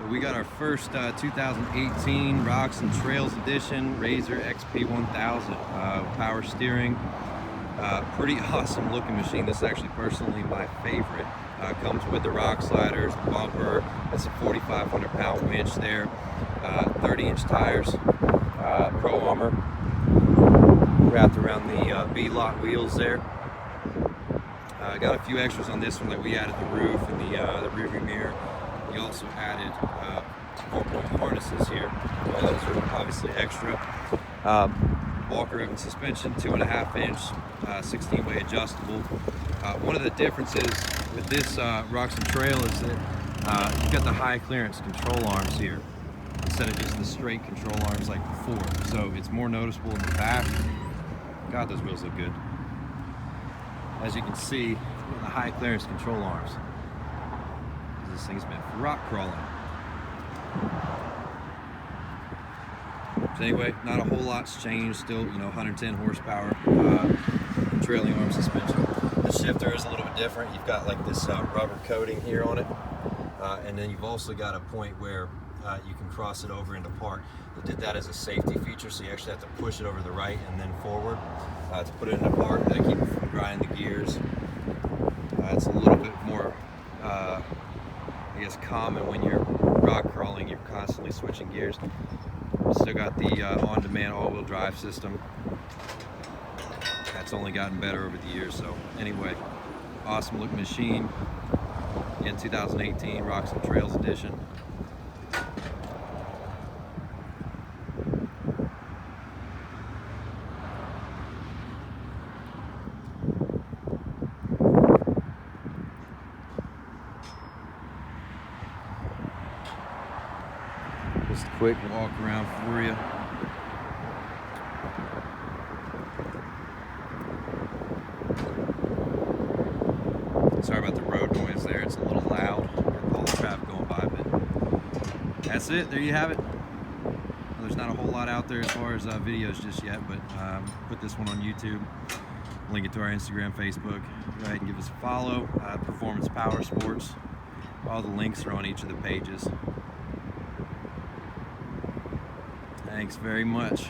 We got our first 2018 Rocks and Trails Edition RZR XP 1000 power steering. Pretty awesome looking machine. This is actually personally my favorite. Comes with the rock sliders, the bumper. It's a 4,500 pound winch there, 30-inch tires, Pro Armor wrapped around the Beadlock wheels there. Got a few extras on this one, like we added the roof and the rear view mirror. We also added 4-point harnesses here. Those are obviously extra. Walker oven suspension, 2.5-inch, 16-way adjustable. One of the differences with this Rocks and Trail is that you've got the high clearance control arms here instead of just the straight control arms like before. So it's more noticeable in the back. God, those wheels look good. As you can see, the high clearance control arms. This thing's meant for rock crawling. So anyway, not a whole lot's changed. Still, 110 horsepower trailing arm suspension. The shifter is a little bit different. You've got like this rubber coating here on it, and then you've also got a point where you can cross it over into park. They did that as a safety feature, so you actually have to push it over to the right and then forward to put it into park. That keep it from grinding the gears. It's a little bit more, I guess, common when you're rock crawling. You're constantly switching gears. Still got the on-demand all-wheel drive system. That's only gotten better over the years. So anyway, awesome looking machine in 2018 Rocks and Trails Edition. Just a quick walk around for you. Sorry about the road noise there, it's a little loud. Got all the traffic going by, but that's it, there you have it. There's not a whole lot out there as far as videos just yet, but put this one on YouTube, link it to our Instagram, Facebook. Go ahead and give us a follow. Performance Powersports. All the links are on each of the pages. Thanks very much.